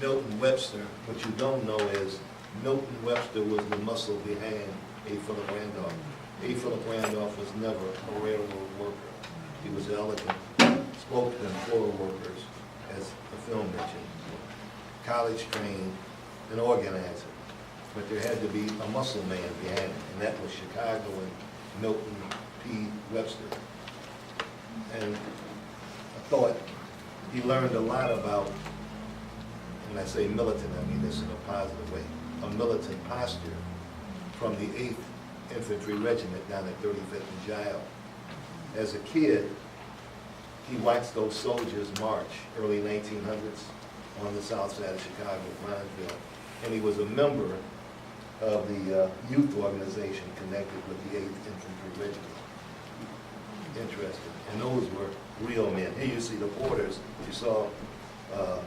Milton Webster. What you don't know is Milton Webster was the muscle behind A. Philip Randolph. A. Philip Randolph was never a railroad worker. He was elegant, spoke to employer workers, as the film mentioned, college trained, an organizer. But there had to be a muscle man behind it, and that was Chicago and Milton P. Webster. And I thought he learned a lot about, when I say militant, I mean this in a positive way, a militant posture from the 8th Infantry Regiment down at 35th and Giles. As a kid, he watched those soldiers march, early 1900s, on the south side of Chicago, Bronzeville, and he was a member of the youth organization connected with the 8th Infantry Regiment. Interesting. And those were real men. Here you see the porters. You saw a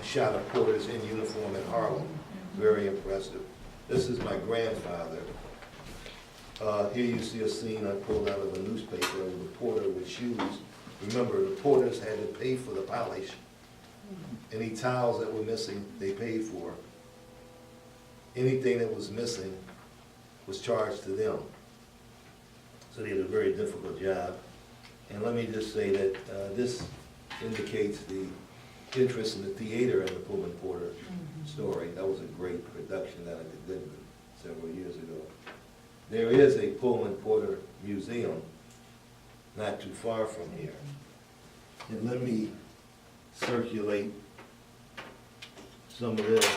shot of porters in uniform in Harlem. Very impressive. This is my grandfather. Here you see a scene I pulled out of a newspaper of the porter with shoes. Remember, the porters had to pay for the polish. Any tiles that were missing, they paid for. Anything that was missing was charged to them. So they had a very difficult job. And let me just say that this indicates the interest in the theater in the Pullman Porter story. That was a great production down at the Gelman several years ago. There is a Pullman Porter museum not too far from here. And let me circulate some of their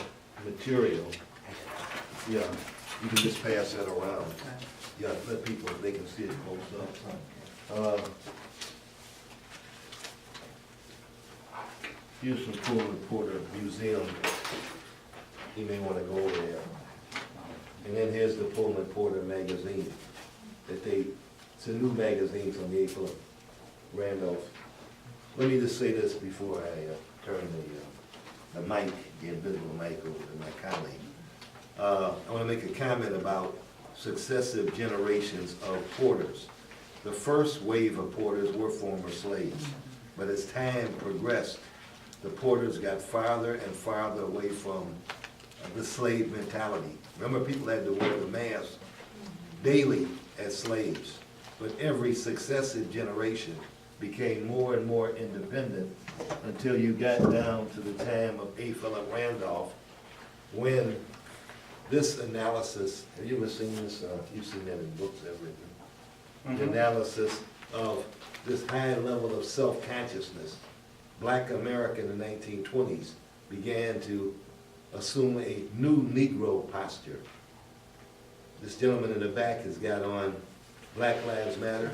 material. Yeah, you can just pass that around. Yeah, let people, they can see it close up. Here's some Pullman Porter Museum. You may want to go over there. And then here's the Pullman Porter magazine that it's a new magazine from the A. Philip Randolph. Let me just say this before I turn the mic, the invisible mic over to my colleague. I want to make a comment about successive generations of porters. The first wave of porters were former slaves, but as time progressed, the porters got farther and farther away from the slave mentality. Remember, people had to wear the mask daily as slaves, but every successive generation became more and more independent until you got down to the time of A. Philip Randolph, when this analysis, have you ever seen this? You've seen that in books, everything. The analysis of this high level of self-consciousness. Black America in the 1920s began to assume a new Negro posture. This gentleman in the back has got on Black Lives Matter.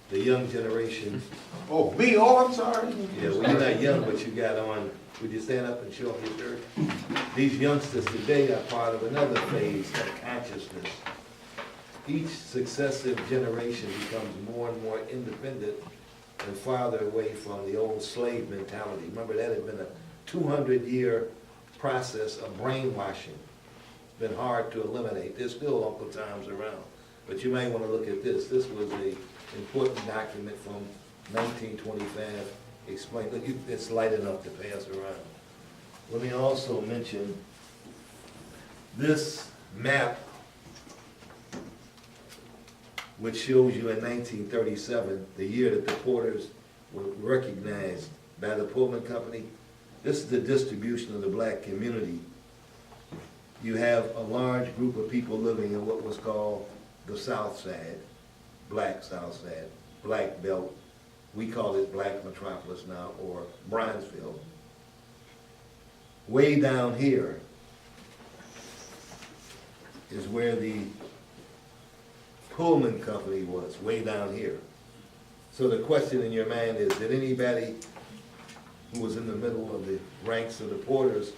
The young generation. Oh, me? Oh, I'm sorry. Yeah, well, you're not young, but you got on. Would you stand up and show off your shirt? These youngsters today are part of another phase of consciousness. Each successive generation becomes more and more independent and farther away from the old slave mentality. Remember, that had been a 200-year process of brainwashing. It's been hard to eliminate. There's still Uncle Tom's around. But you may want to look at this. This was an important document from 1925. Explain, look, it's light enough to pass around. Let me also mention this map, which shows you in 1937, the year that the porters were recognized by the Pullman Company. This is the distribution of the black community. You have a large group of people living in what was called the South Side, Black South Side, Black Belt. We call it Black Metropolis now, or Bronzeville. Way down here is where the Pullman Company was, way down here. So the question in your mind is, did anybody who was in the middle of the ranks of the porters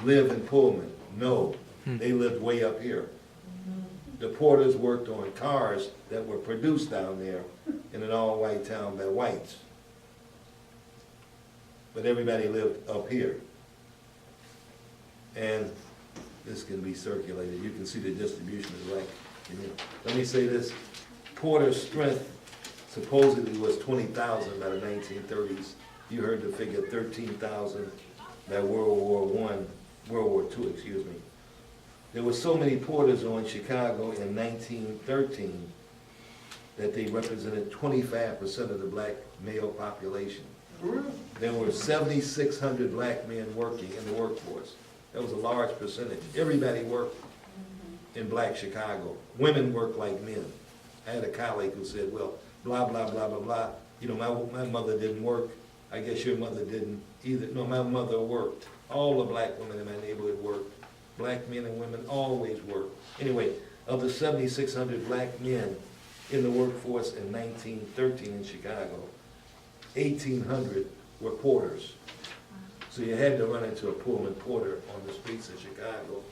live in Pullman? No, they lived way up here. The porters worked on cars that were produced down there in an all-white town by whites. But everybody lived up here. And this can be circulated. You can see the distribution is like, let me say this, porter's strength supposedly was 20,000 by the 1930s. You heard the figure 13,000 that World War II, excuse me. There were so many porters on Chicago in 1913 that they represented 25% of the black male population. There were 7,600 black men working in the workforce. That was a large percentage. Everybody worked in black Chicago. Women worked like men. I had a colleague who said, well, blah, blah, blah, blah, blah. You know, my mother didn't work. I guess your mother didn't either. No, my mother worked. All the black women in my neighborhood worked. Black men and women always worked. Anyway, of the 7,600 black men in the workforce in 1913 in Chicago, 1,800 were porters. So you had to run into a Pullman porter on the streets of Chicago,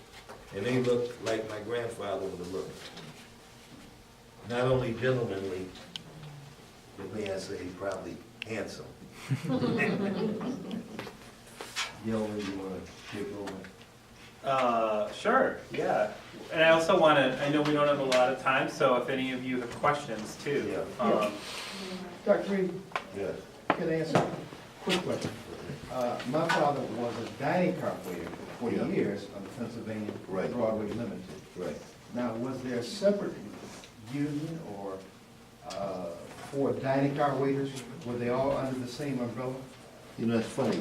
and they looked like my grandfather would have looked. Not only gentlemanly, but may I say, probably handsome. You want to take over? Sure, yeah. And I also want to, I know we don't have a lot of time, so if any of you have questions too. Yeah. Dr. Reed, Yes. can I answer? Quick question. My father was a dining car waiter for 40 years on the Pennsylvania Right. Broadway Limited. Right. Now, was there a separate union or for dining car waiters? Were they all under the same umbrella? You know, it's funny,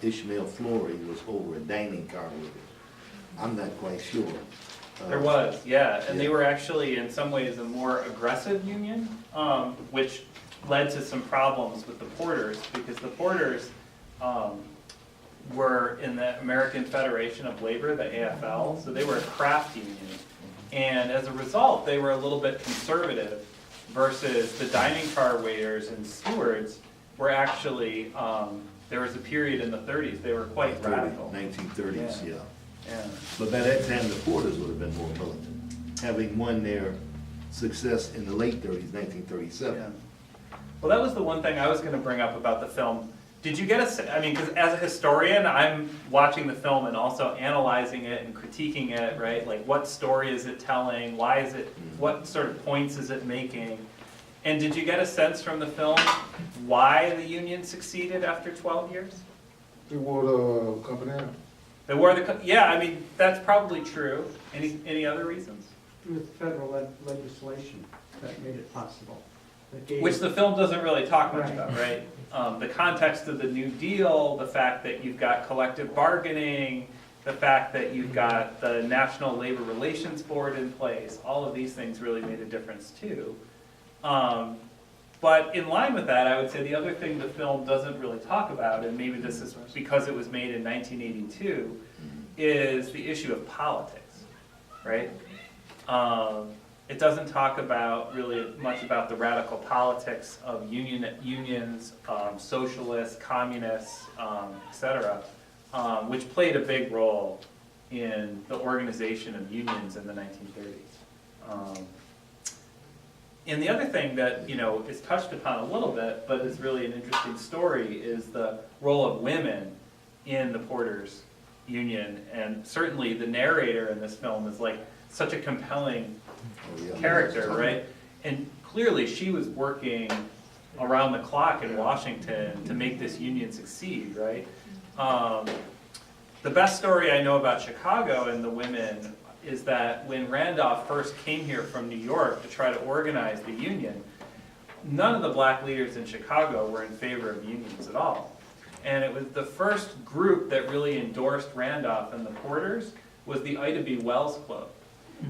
Ishmael Flory was over a dining car with it. I'm not quite sure. There was, yeah, and they Yeah. were actually in some ways a more aggressive union, which led to some problems with the porters, because the porters were in the American Federation of Labor, the AFL, so they were a craft union. And as a result, they were a little bit conservative versus the dining car waiters and stewards were actually, there was a period in the 30s, they were quite radical. 1930s, yeah. Yeah. But by that time, the porters would have been more militant, having won their success in the late 30s, 1937. Yeah. Well, that was the one thing I was going to bring up about the film. Did you get I mean, because as a historian, I'm watching the film and also analyzing it and critiquing it, right? Like, what story is it telling? Why is it, what sort of points is it making? And did you get a sense from the film why the Union succeeded after 12 years? They wore the company out. They wore yeah, I mean, that's probably true. Any other reasons? With federal legislation that made it possible. That gave- Which the film doesn't really talk much Right. about, right? The context of the New Deal, the fact that you've got collective bargaining, the fact that you've got the National Labor Relations Board in place, all of these things really made a difference too. But in line with that, I would say the other thing the film doesn't really talk about, and maybe this is because it was made in 1982, is the issue of politics, right? It doesn't talk about really much about the radical politics of unions, socialists, communists, etc., which played a big role in the organization of unions in the 1930s. And the other thing that, you know, is touched upon a little bit, but is really an interesting story, is the role of women in the Porters Union. And certainly the narrator in this film is like such a compelling character, right? And clearly she was working around the clock in Washington to make this union succeed, right? The best story I know about Chicago and the women is that when Randolph first came here from New York to try to organize the union, none of the black leaders in Chicago were in favor of unions at all. And it was the first group that really endorsed Randolph and the Porters was the Ida B. Wells Club.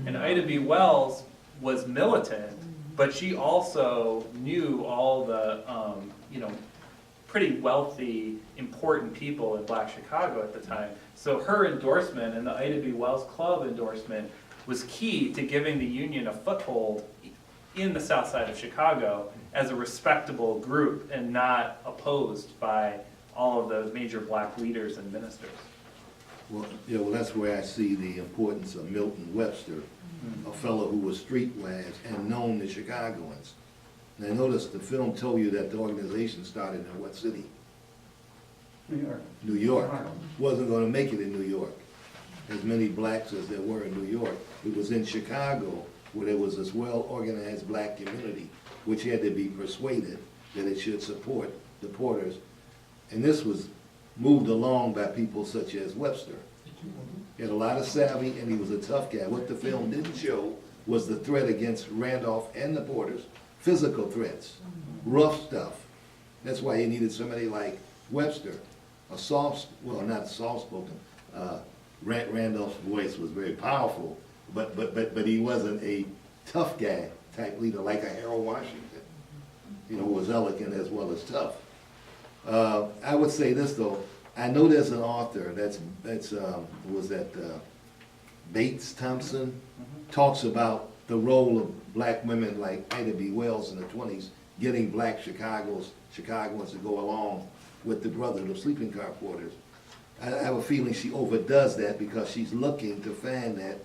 And Ida B. Wells was militant, but she also knew all the, you know, pretty wealthy, important people in black Chicago at the time. So her endorsement and the Ida B. Wells Club endorsement was key to giving the union a foothold in the south side of Chicago as a respectable group and not opposed by all of the major black leaders and ministers. Well, yeah, well, that's where I see the importance of Milton Webster, a fellow who was streetwise and known to Chicagoans. Now, notice the film told you that the organization started in what city? New York. New York. Wasn't going to make it in New York. As many blacks as there were in New York. It was in Chicago where there was this well-organized black community, which had to be persuaded that it should support the Porters. And this was moved along by people such as Webster. He had a lot of savvy, and he was a tough guy. What the film didn't show was the threat against Randolph and the Porters, physical threats, rough stuff. That's why he needed somebody like Webster, a soft, well, not soft-spoken. Randolph's voice was very powerful, but he wasn't a tough guy type leader like a Harold Washington. You know, who was elegant as well as tough. I would say this though, I know there's an author Bates Thompson, talks about the role of black women like Ida B. Wells in the 20s, getting black Chicagoans to go along with the Brotherhood of Sleeping Car Porters. I have a feeling she overdoes that because she's looking to fan that,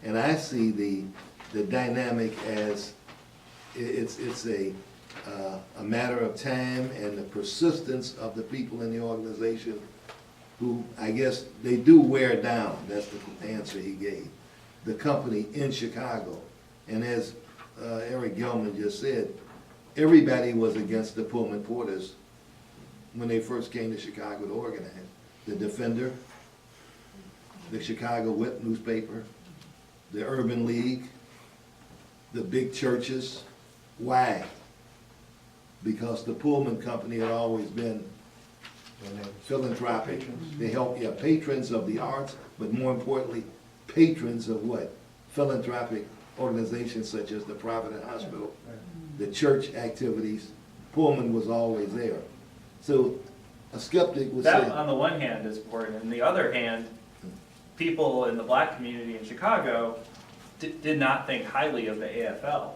and I see the dynamic as it's a matter of time and the persistence of the people in the organization who, I guess, they do wear down. That's the answer he gave. The company in Chicago. And as Erik Gellman just said, everybody was against the Pullman Porters when they first came to Chicago to organize. The Defender, the Chicago Whip newspaper, the Urban League, the big churches. Why? Because the Pullman Company had always been philanthropic. They help, patrons of the arts, but more importantly, patrons of what? Philanthropic organizations such as the Providence Hospital, the church activities. Pullman was always there. So a skeptic would say... That, on the one hand, is important. On the other hand, people in the black community in Chicago did not think highly of the AFL.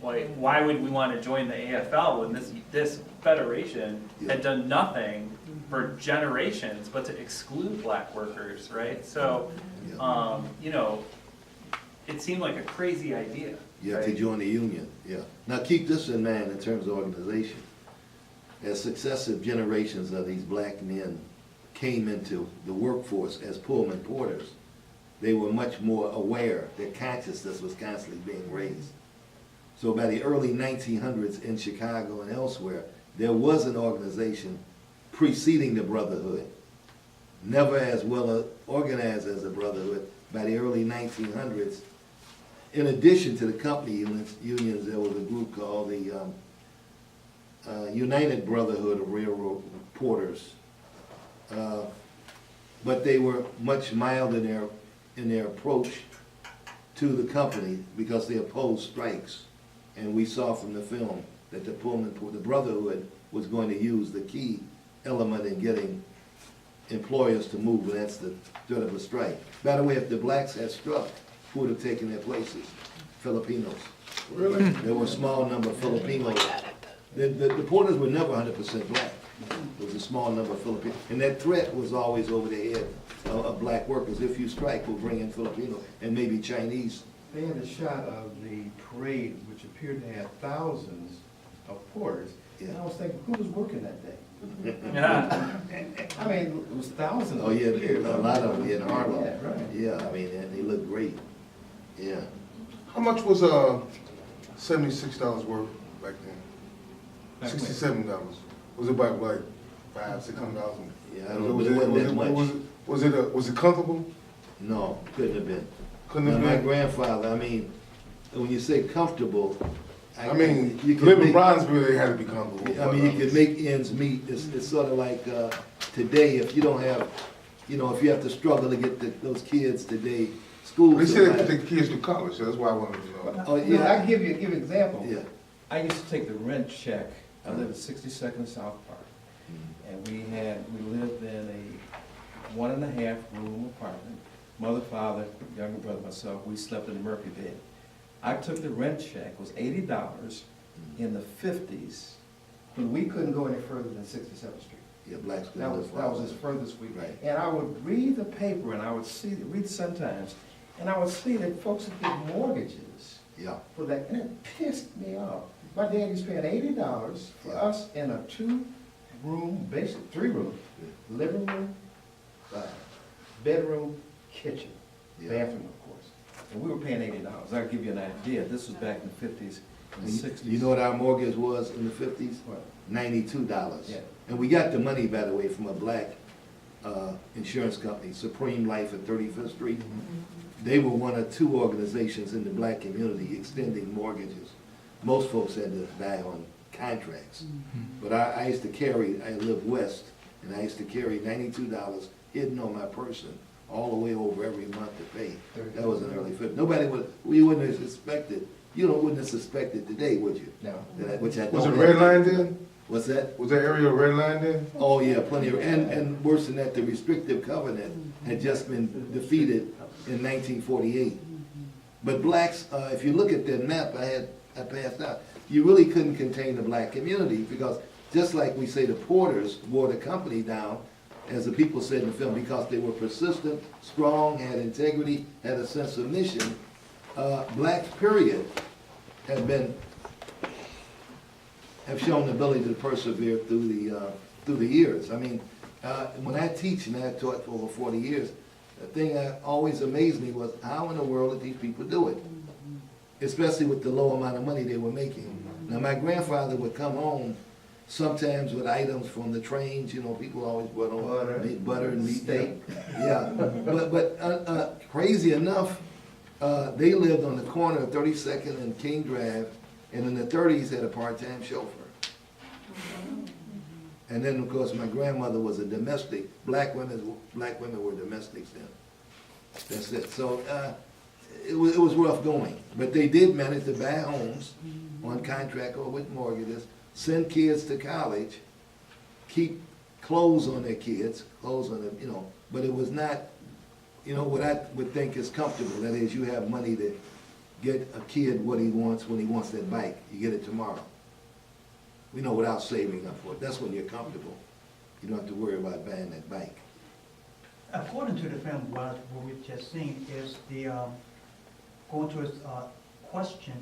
Like, why would we want to join the AFL when this federation had done nothing for generations but to exclude black workers, right? So, you know, it seemed like a crazy idea. Yeah, right? to join the union, yeah. Now keep this in mind in terms of organization. As successive generations of these black men came into the workforce as Pullman Porters, they were much more aware. Their consciousness was constantly being raised. So by the early 1900s in Chicago and elsewhere, there was an organization preceding the Brotherhood, never as well organized as the Brotherhood. By the early 1900s, in addition to the company unions, there was a group called the United Brotherhood of Railroad Porters. But they were much milder in their approach to the company because they opposed strikes. And we saw from the film that the Brotherhood was going to use the key element in getting employers to move, and that's the threat of a strike. By the way, if the blacks had struck, who would have taken their places? Filipinos. Really? There were a small number of Filipinos. The Porters were never 100% black. There was a small number of Filipinos. And that threat was always over the head of black workers. If you strike, we'll bring in Filipinos and maybe Chinese. They had a shot of the parade, which appeared to have thousands of porters. And I was thinking, who was working that day? I mean, it was thousands. Oh, yeah, a lot of them in Harlem. Yeah, right. Yeah, I mean, and they look great. Yeah. How much was $76 worth back then? $67. Was it about like $500-600? Yeah, I don't know, but it wasn't that much. Was it comfortable? No, couldn't have been. Couldn't Now, have my been. grandfather, I mean, when you say comfortable, I mean, you could living in make- Bronzeville, they had to be comfortable. I mean, you could make ends meet. It's sort of like today, if you don't have, you know, if you have to struggle to get those kids today, school. They said they put their kids to college, so that's why I wanted to know. Oh, Yeah, yeah. I give you an example. Yeah. I used to take the rent check. I lived at 62nd South Park, and we lived in a 1.5-room apartment. Mother, father, younger brother, myself. We slept in the Murphy bed. I took the rent check. It was $80 in the 50s, when we couldn't go any further than 67th Street. Yeah, blacks couldn't That was live as furthest we Right. And I would read the paper, and I would read the Sun-Times, and I would see that folks would get mortgages Yeah. for that, and it pissed me off. My dad was paying $80 for us in a 2-room, basic 3-room, living room, bedroom, kitchen, Yeah. bathroom, of course. And we were paying $80. I'll give you an idea. This was back in the 50s. in the 60s. You know what our mortgage was in the 50s? What? $92. Yeah. And we got the money, by the way, from a black insurance company, Supreme Life at 35th Street. They were one of two organizations in the black community extending mortgages. Most folks had to die on contracts. But I used to carry, I lived west, and I used to carry $92 hidden on my person all the way over every month to pay. That was in early 50s. We wouldn't have suspected, wouldn't have suspected today, would you? No. Which I Was it don't red have. line then? What's that? Was that area red line then? Oh, yeah, plenty of, and worse than that, the restrictive covenant had just been defeated in 1948. But blacks, if you look at that map I passed out, you really couldn't contain the black community, because just like we say the Porters wore the company down, as the people said in the film, because they were persistent, strong, had integrity, had a sense of mission, blacks, period, have shown the ability to persevere through the years. I mean, when I teach, and I taught for over 40 years, the thing that always amazed me was how in the world did these people do it? Especially with the low amount of money they were making. Now, my grandfather would come home sometimes with items from the trains, people always brought on meat, butter and meat. Steak. Yeah, but crazy enough, they lived on the corner of 32nd and King Drive, and in the 30s had a part-time chauffeur. And then, of course, my grandmother was a domestic. Black women were domestics then. That's it. So it was rough going, but they did manage to buy homes on contract or with mortgages, send kids to college, keep clothes on their kids, but it was not, what I would think is comfortable. That is, you have money to get a kid what he wants when he wants that bike. You get it tomorrow. Without saving up for it. That's when you're comfortable. You don't have to worry about buying that bike. According to the film, what we've just seen is going to his question,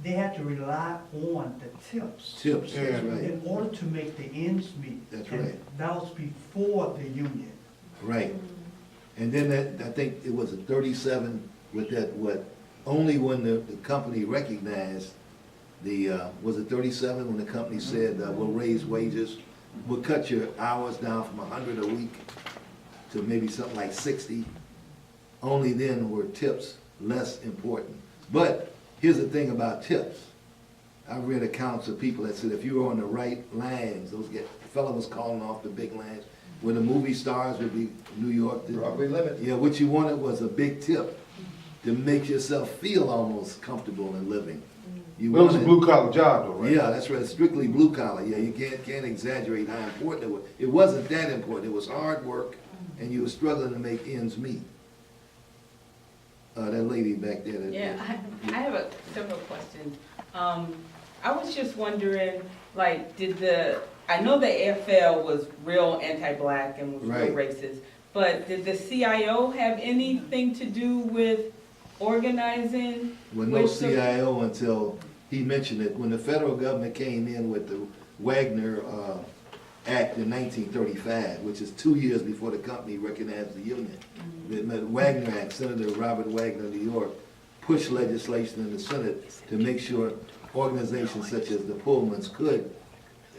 they had to rely on the tips. Tips, that's Yeah. right. In order to make the ends meet. That's And right. that was before the union. Right. And then I think it was a 37 with that, only when the company recognized was it 37 when the company said, we'll raise wages, we'll cut your hours down from 100 a week to maybe something like 60. Only then were tips less important. But here's the thing about tips. I've read accounts of people that said if you were on the right lines, the fellow was calling off the big lines, where the movie stars would be New York. Broadway limit. Yeah, what you wanted was a big tip to make yourself feel almost comfortable in living. It was a blue collar job though, right? Yeah, that's right, strictly blue collar. Yeah, you can't exaggerate how important it was. It wasn't that important. It was hard work, and you were struggling to make ends meet. That lady back there. Yeah, I have several questions. I was just wondering, like, I know the AFL was real anti-black and was real Right. racist, but did the CIO have anything to do with organizing? With no with the- CIO until he mentioned it. When the federal government came in with the Wagner Act in 1935, which is 2 years before the company recognized the union. The Wagner Act, Senator Robert Wagner of New York, pushed legislation in the Senate to make sure organizations such as the Pullmans could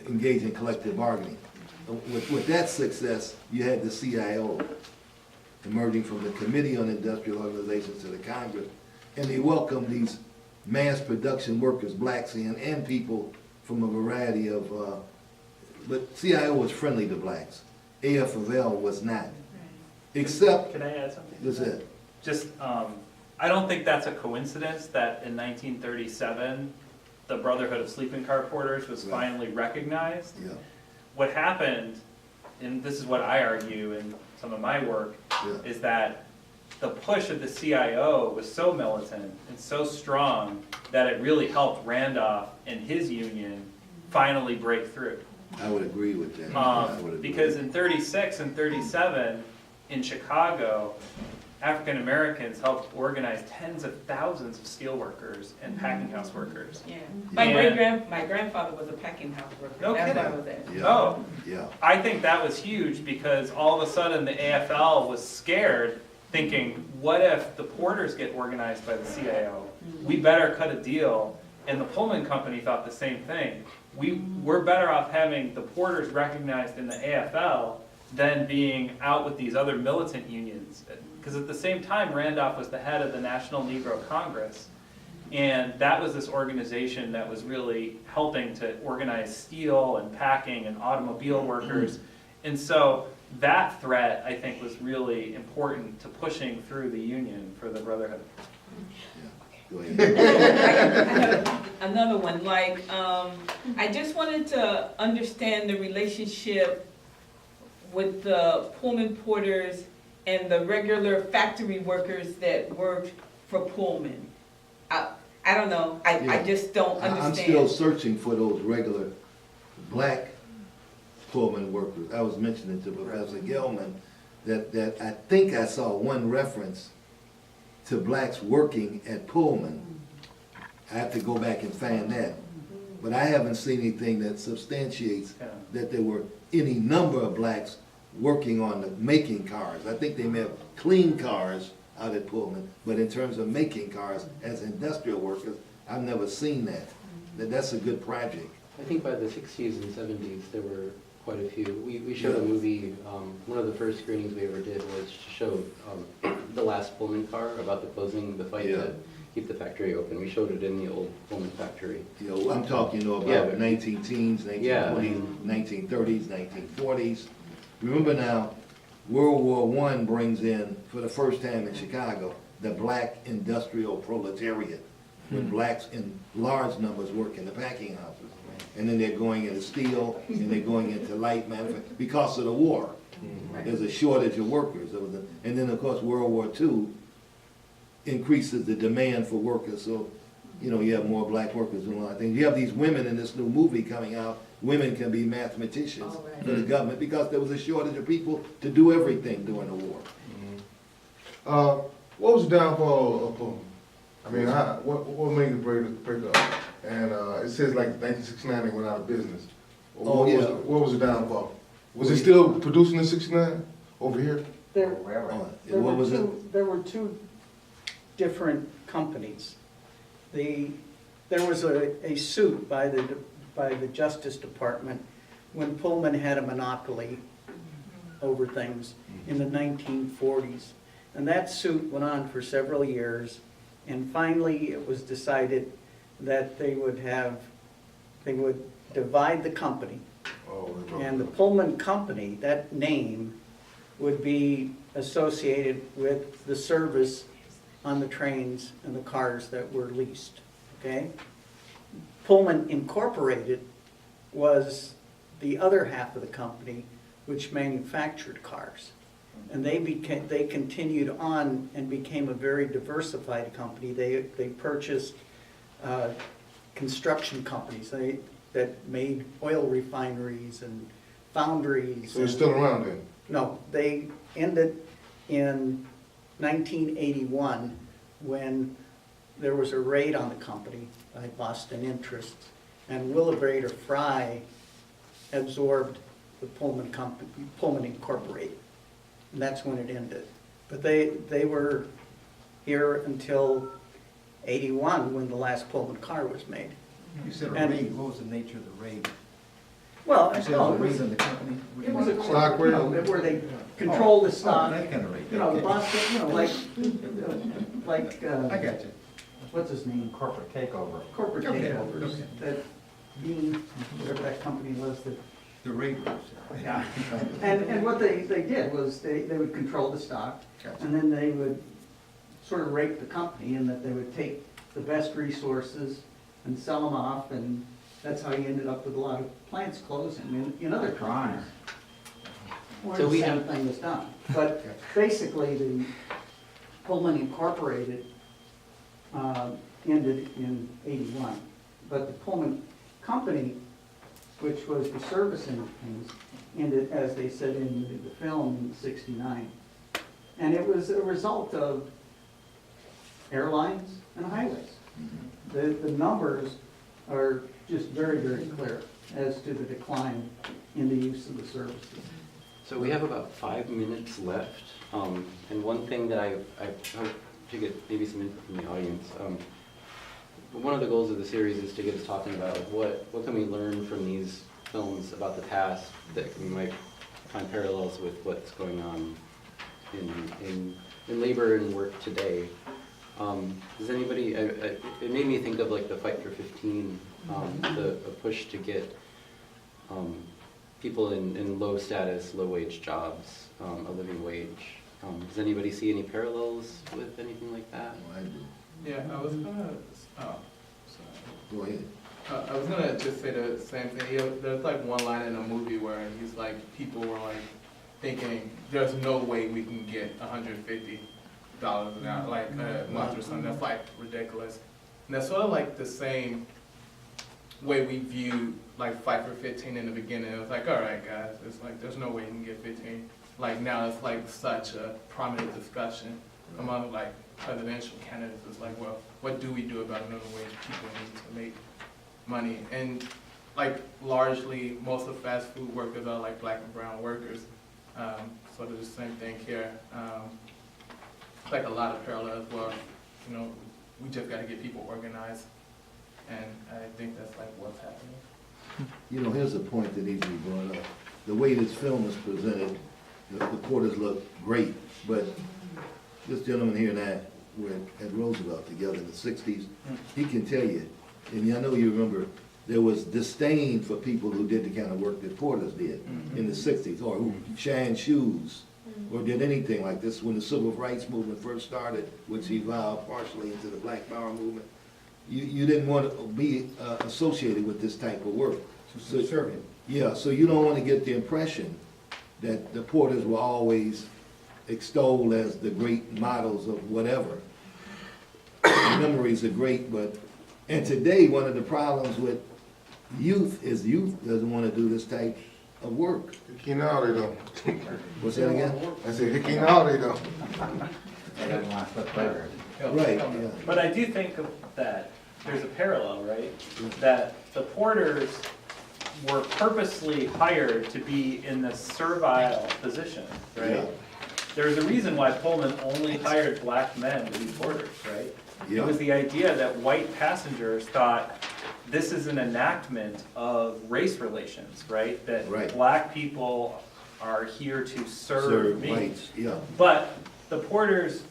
engage in collective bargaining. With that success, you had the CIO emerging from the Committee on Industrial Organizations to the Congress, and they welcomed these mass production workers, blacks in, and people from a variety of, but CIO was friendly to blacks. AFL was not, except, Can I add something? that's it. Just, I don't think that's a coincidence that in 1937, the Brotherhood of Sleeping Car Porters was Right. finally recognized. Yeah, What happened, and this is what I argue in some of my work, yeah. is that the push of the CIO was so militant and so strong that it really helped Randolph and his union finally break through. I would agree with that. I would agree. Because in 36 and 37, in Chicago, African Americans helped organize tens of thousands of steel workers and packing house workers. Yeah, Yeah. my grandfather was a packing house worker. No That's why I kidding. was there. Yeah, Oh, yeah, I think that was huge because all of a sudden the AFL was scared, thinking, what if the porters get organized by the CIO? We better cut a deal And the Pullman company thought the same thing. We're better off having the porters recognized in the AFL than being out with these other militant unions. Because at the same time, Randolph was the head of the National Negro Congress. And that was this organization that was really helping to organize steel and packing and automobile workers. And so that threat, I think, was really important to pushing through the union for the Brotherhood. Go ahead. I have another one, like, I just wanted to understand the relationship with the Pullman porters and the regular factory workers that worked for Pullman. I don't know, I just don't understand. I'm still searching for those regular black Pullman workers. I was mentioning to Professor Gellman that I think I saw one reference to blacks working at Pullman. I have to go back and find that. But I haven't seen anything that substantiates that there were any number of blacks working on making cars. I think they may have cleaned cars out at Pullman, but in terms of making cars as industrial workers, I've never seen that. That's a good project. I think by the 60s and 70s, there were quite a few. We showed a movie, one of the first screenings we ever did was to show the last Pullman car about the closing, the fight to keep the factory open. We showed it in the old Pullman factory. You know, I'm talking, you know, about 19-teens, 1920s, 1930s, 1940s. Remember now, World War I brings in, for the first time in Chicago, the black industrial proletariat, with blacks in large numbers work in the packing houses. And then they're going into steel, and they're going into light manufacturing, because of the war. There's a shortage of workers. And then, of course, World War II increases the demand for workers, so, you know, you have more black workers doing a lot of things. You have these women in this new movie coming out. Women can be mathematicians for the government because there was a shortage of people to do everything during the war. What was the downfall of Pullman? I mean, what made it break up? And it says like 1969 they went out of business. What was the downfall? Was it still producing in '69 over here? What was it? There were two different companies. There was a suit by the Justice Department when Pullman had a monopoly over things in the 1940s. And that suit went on for several years, and finally it was decided that they would divide the company. And the Pullman company, that name, would be associated with the service on the trains and the cars that were leased, okay? Pullman Incorporated was the other half of the company which manufactured cars. And they continued on and became a very diversified company. They purchased construction companies that made oil refineries and foundries. So it's still around then? No, they ended in 1981 when there was a raid on the company by Boston interests, and Willebrator Fry absorbed the Pullman company, Pullman Incorporated, and that's when it ended. But they were here until '81 when the last Pullman car was made. You said a And- raid, what was the nature of the raid? Well, You said it was a raid on the company? it was a Stock raid? where they controlled the stock. Oh, that kind of raid. You know, the Okay. Boston, you know, like, I got you. what's his name? Corporate takeover. Corporate Okay, takeovers, okay. that Bean, whatever that company was, that, The raid was. yeah. And what they did was they would control the stock, Gotcha. and then they would sort of rake the company in that they would take the best resources and sell them off, and that's how you ended up with a lot of plants closing in other companies. Where So the we same have- thing was done. But basically, the Pullman Incorporated ended in '81. But the Pullman Company, which was the service end of things, ended, as they said in the film, in '69. And it was a result of airlines and highways. The numbers are just very, very clear as to the decline in the use of the services. So we have about 5 minutes left, and one thing that I hope to get maybe some input from the audience. one of the goals of the series is to get us talking about what can we learn from these films about the past that we might find parallels with what's going on in labor and work today. Does anybody, it made me think of like the Fight for 15, the push to get people in low status, low wage jobs, a living wage. Does anybody see any parallels with anything like that? Oh, I do. Yeah, I was gonna, oh, sorry. Go ahead. I was gonna just say the same thing. There's like one line in the movie where he's like, people were like thinking, there's no way we can get $150 an hour, like a month or something. That's like ridiculous. And that's sort of like the same way we viewed like Fight for 15 in the beginning. It was like, all right, guys, it's like there's no way you can get 15. Like now it's like such a prominent discussion among like presidential candidates. It's like, well, what do we do about minimum wage? People need to make money. And like largely most of fast food workers are like black and brown workers. So there's the same thing here. It's like a lot of parallels where, you know, we just got to get people organized. And I think that's like what's happening. You know, here's a point that needs to be brought up. The way this film is presented, the porters look great, but this gentleman here and I were at Roosevelt together in the 60s. He can tell you, and I know you remember, there was disdain for people who did the kind of work that porters did in the 60s, or who shined shoes, or did anything like this. When the civil rights movement first started, which evolved partially into the Black Power movement, you didn't want to be associated with this type of work. So, yeah, so you don't want to get the impression that the porters were always extolled as the great models of whatever. The memories are great, but, and today one of the problems with youth is youth doesn't want to do this type of work. Hickey now they don't. What's that again? I said hickey now they don't. Right, yeah. But I do think that there's a parallel, right? That the porters were purposely hired to be in this servile position, right? Yeah. There's a reason why Pullman only hired black men to be porters, right? It Yeah. was the idea that white passengers thought this is an enactment of race relations, right? That Right. black people are here to serve me. whites, yeah. But the porters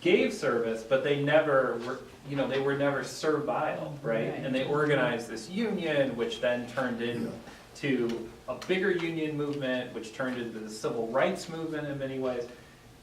gave service, but they never were, you know, they were never servile, right? And they organized this union, which then turned into a bigger union movement, which turned into the civil rights movement in many ways.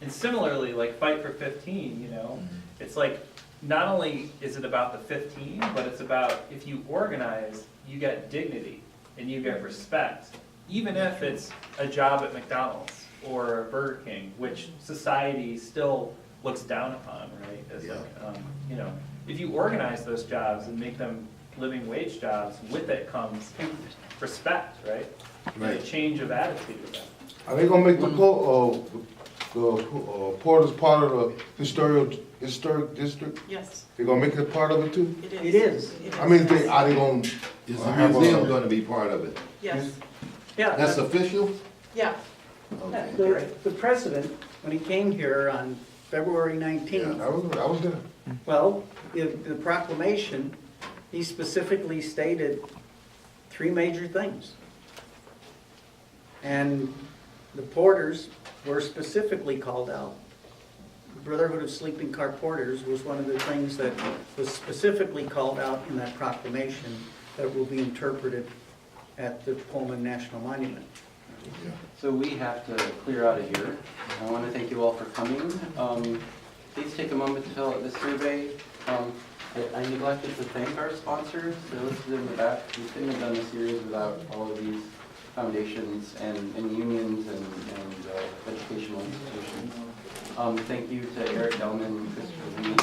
And similarly, like Fight for 15, you know, it's like, not only is it about the 15, but it's about if you organize, you get dignity and you get respect, even if it's a job at McDonald's or Burger King, which society still looks down upon, right? As Yeah. like, you know, if you organize those jobs and make them living wage jobs, with it comes respect, right? And a Right. change of attitude about it. Are they gonna make the porters part of the historic district? Yes, They gonna make it part of it too? it is. It is. I mean, are they gonna? Is the museum gonna be part of it? Yes, Yeah, That's official? yeah. Okay. the president, when he came here on February 19th, I was there. well, in the proclamation, he specifically stated 3 major things. And the porters were specifically called out. The Brotherhood of Sleeping Car Porters was one of the things that was specifically called out in that proclamation that will be interpreted at the Pullman National Monument. So we have to clear out of here. I want to thank you all for coming. Please take a moment to fill out this survey. I neglected to thank our sponsors. They're listed in the back. We couldn't have done this series without all of these foundations and unions and educational institutions. Thank you to Erik, Gelman, Christopher Lee,